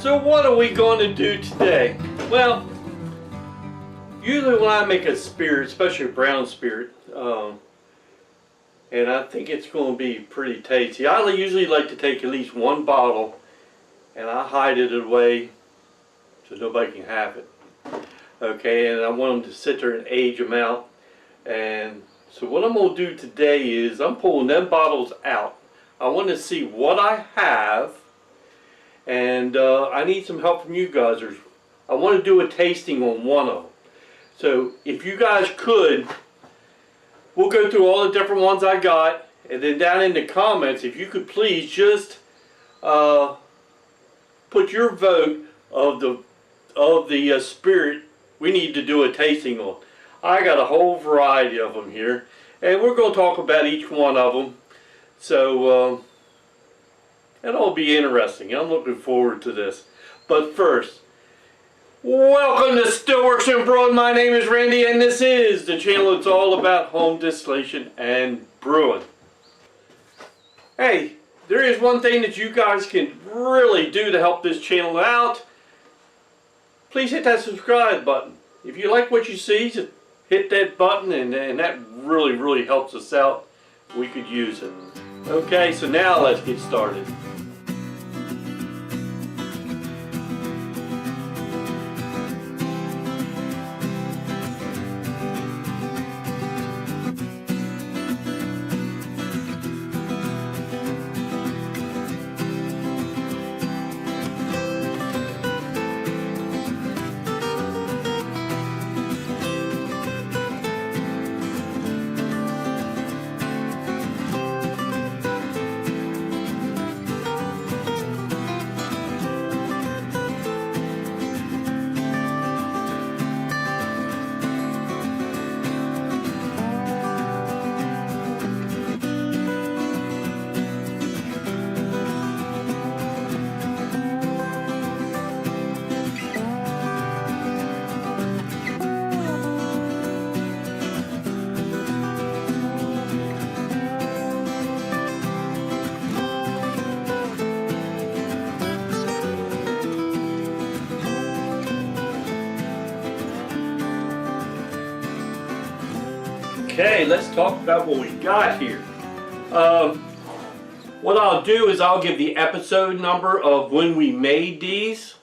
So what are we going to do today? Well, usually when I make a spirit, especially a brown spirit, and I think it's going to be pretty tasty, I usually like to take at least one bottle and I hide it away so nobody can have it. Okay, and I want them to sit there and age them out. And so what I'm going to do today is I'm pulling them bottles out. I want to see what I have, and I need some help from you guys. I want to do a tasting on one of them. So if you guys could, we'll go through all the different ones I got, and then down in the comments, if you could please just put your vote of the spirit we need to do a tasting on. I got a whole variety of them here, and we're going to talk about each one of them. So it'll be interesting. I'm looking forward to this. But first, welcome to Stillworks and Brewing. My name is Randy, and this is the channel that's all about home distillation and brewing. Hey, there is one thing that you guys can really do to help this channel out. Please hit that subscribe button. If you like what you see, just hit that button, and that really helps us out. We could use it. Okay, so now let's get started. Okay, let's talk about what we got here. What I'll do is I'll give the episode number of when we made these.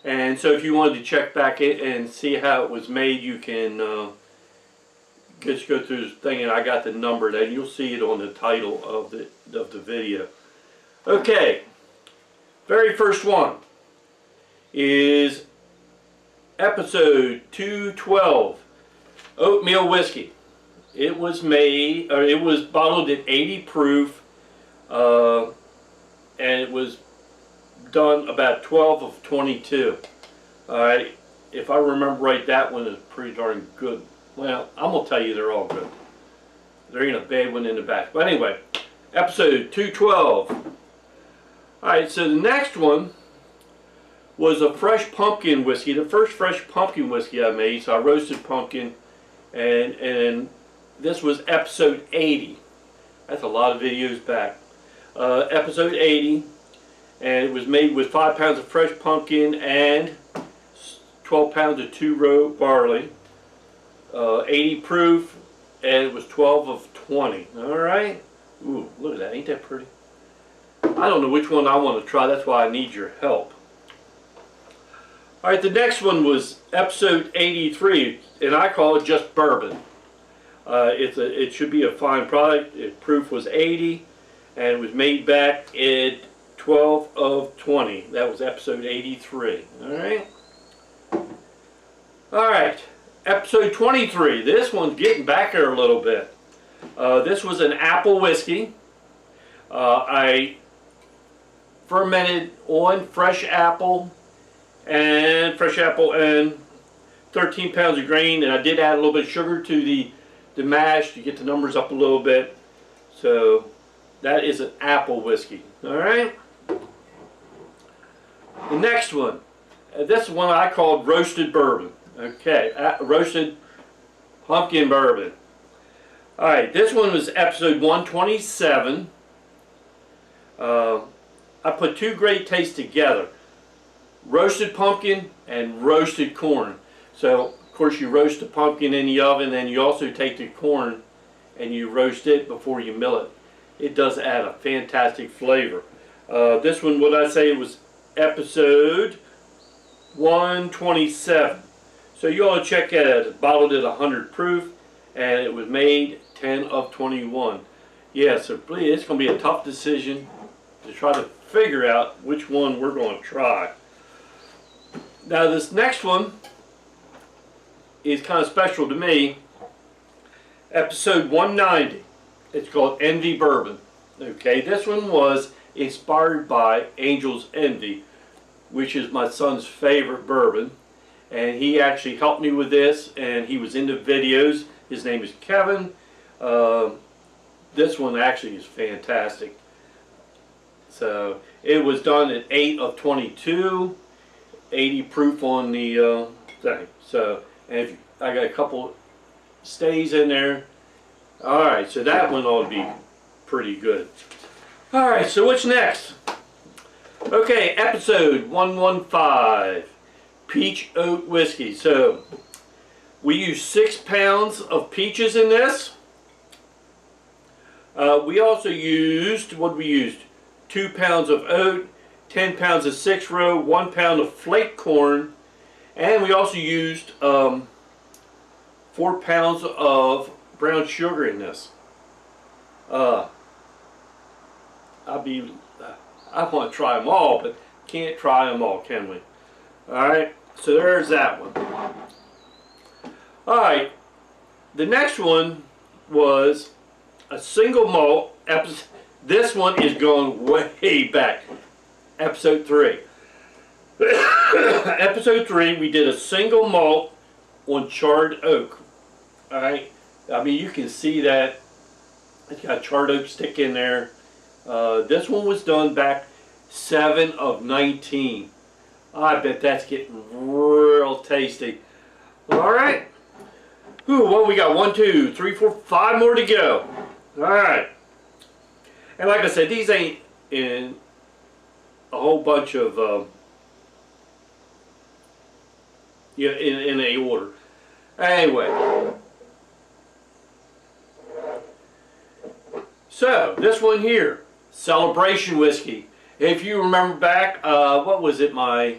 And so if you wanted to check back in and see how it was made, you can just go through this thing, and I got the number there. You'll see it on the title of the video. Okay, very first one is episode 212, oatmeal whiskey. It was made, or it was bottled at 80 proof, and it was done about 12 of 22. Alright, if I remember right, that one is pretty darn good. Well, I'm going to tell you they're all good. There ain't a bad one in the back. But anyway, episode 212. Alright, so the next one was a fresh pumpkin whiskey. The first fresh pumpkin whiskey I made, so I roasted pumpkin, and this was episode 80. That's a lot of videos back. Episode 80, and it was made with 5 pounds of fresh pumpkin and 12 pounds of 2-row barley. 80 proof, and it was 12 of 20. Alright? Ooh, look at that. Ain't that pretty? I don't know which one I want to try. That's why I need your help. Alright, the next one was episode 83, and I call it just bourbon. It should be a fine product. Proof was 80, and it was made back at 12 of 20. That was episode 83. Alright? Alright, episode 23. This one's getting back here a little bit. This was an apple whiskey. I fermented on fresh apple and 13 pounds of grain, and I did add a little bit of sugar to the mash to get the numbers up a little bit. So that is an apple whiskey. Alright, the next one, this one I called roasted bourbon. Okay, roasted pumpkin bourbon. Alright, this one was episode 127. I put two great tastes together. roasted pumpkin and roasted corn. So of course you roast the pumpkin in the oven, and you also take the corn and you roast it before you mill it. It does add a fantastic flavor. This one, what I say, was episode 127. So you ought to check it out. It's bottled at 100 proof, and it was made 10 of 21. Yeah, so please, it's going to be a tough decision to try to figure out which one we're going to try. Now this next one is kind of special to me. Episode 190. It's called Envy Bourbon. Okay, this one was inspired by Angel's Envy, which is my son's favorite bourbon. And he actually helped me with this, and he was into videos. His name is Kevin. This one actually is fantastic. So it was done at 8 of 22, 80 proof on the thing. So, and if I got a couple stays in there. Alright, so that one ought to be pretty good. Alright, so what's next? Okay, episode 115, Peach Oat Whiskey. So, we use 6 pounds of peaches in this. We also used, what we used? 2 pounds of oat, 10 pounds of 6-row, 1 pound of flake corn, and we also used 4 pounds of brown sugar in this. I want to try them all, but can't try them all, can we? Alright, so there's that one. Alright, the next one was a single malt episode. This one is going way back. Episode 3. Episode 3, we did a single malt on charred oak. Alright, I mean, you can see that it's got charred oak stick in there. This one was done back 7 of 19. I bet that's getting real tasty. Alright. Ooh, well, we got 1, 2, 3, 4, 5 more to go. Alright. And like I said, these ain't in a whole bunch of, yeah, in a order. Anyway. So, this one here, Celebration Whiskey. If you remember back, what was it, I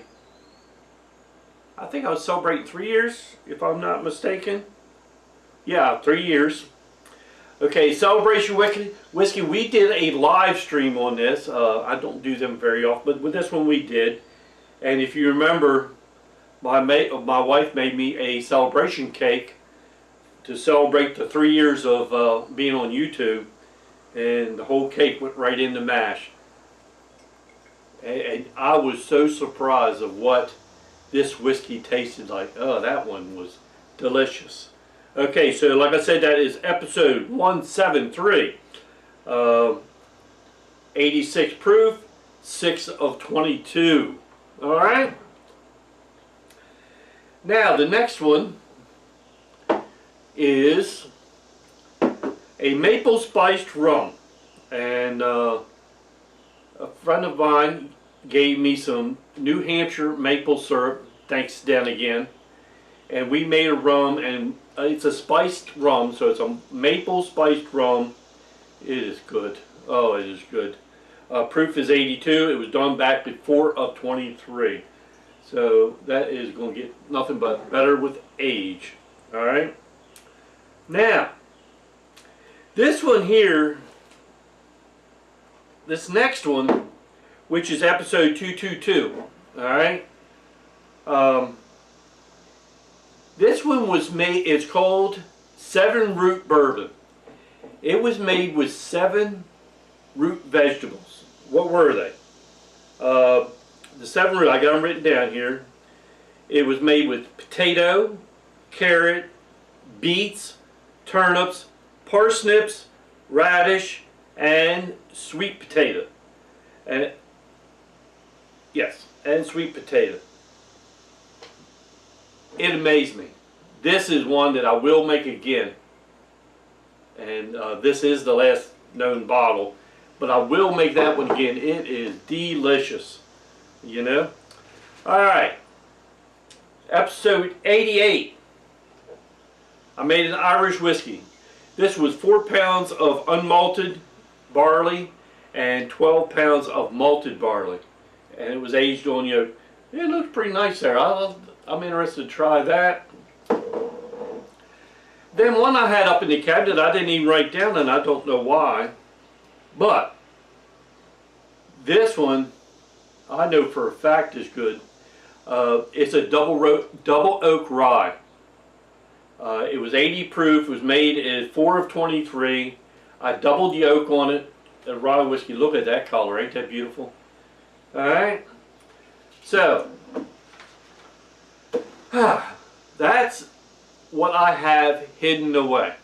think I was celebrating 3 years, if I'm not mistaken. Yeah, 3 years. Okay, Celebration Whiskey, we did a live stream on this. I don't do them very often, but with this one we did. And if you remember, my wife made me a celebration cake to celebrate the 3 years of being on YouTube. And the whole cake went right in the mash. And I was so surprised of what this whiskey tasted like. Oh, that one was delicious. Okay, so like I said, that is episode 173. 86 proof, 6 of 22. Alright? Now, the next one is a maple spiced rum. And a friend of mine gave me some New Hampshire maple syrup. Thanks, Dan, again. And we made a rum, and it's a spiced rum, so it's a maple spiced rum. It is good. Oh, it is good. Proof is 82. It was done back at 4 of 23. So that is going to get nothing but better with age. Alright? Now, this one here, this next one, which is episode 222. Alright? This one was made, it's called 7 Root Bourbon. It was made with 7 root vegetables. What were they? The 7 root, I got them written down here. It was made with potato, carrot, beets, turnips, parsnips, radish, and sweet potato. And yes, and sweet potato. It amazed me. This is one that I will make again. And this is the last known bottle. But I will make that one again. It is delicious. You know? Alright, episode 88. I made an Irish whiskey. This was 4 pounds of unmalted barley and 12 pounds of malted barley. And it was aged on oak. It looks pretty nice there. I'm interested to try that. Then one I had up in the cabinet I didn't even write down, and I don't know why. But this one I know for a fact is good. It's a double oak rye. It was 80 proof. It was made at 4 of 23. I doubled the oak on it. The rye whiskey. Look at that color. Ain't that beautiful? All right. So that's what I have hidden away.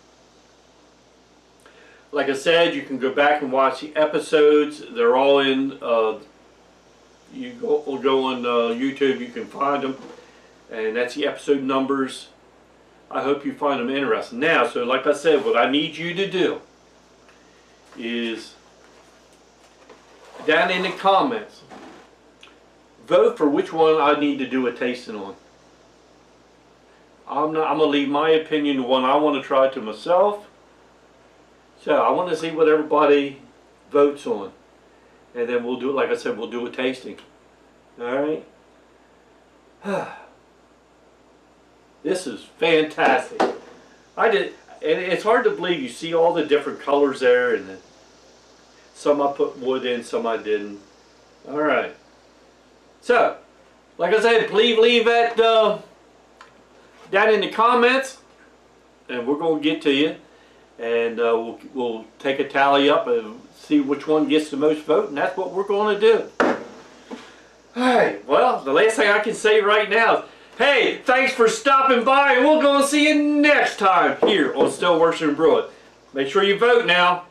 Like I said, you can go back and watch the episodes. They're all in. You go on YouTube. You can find them, and that's the episode numbers. I hope you find them interesting. Now, so like I said, what I need you to do is down in the comments, vote for which one I need to do a tasting on. I'm gonna leave my opinion, the one I want to try to myself. So I want to see what everybody votes on, and then we'll do it. Like I said, we'll do a tasting. All right. This is fantastic. And it's hard to believe. You see all the different colors there, and then some I put wood in, some I didn't. All right. So, like I said, please leave that down in the comments, and we're going to get to you, and we'll take a tally up and see which one gets the most vote, and that's what we're going to do. Alright, well, the last thing I can say right now is, hey, thanks for stopping by, and we're going to see you next time here on Stillworks and Brewing. Make sure you vote now.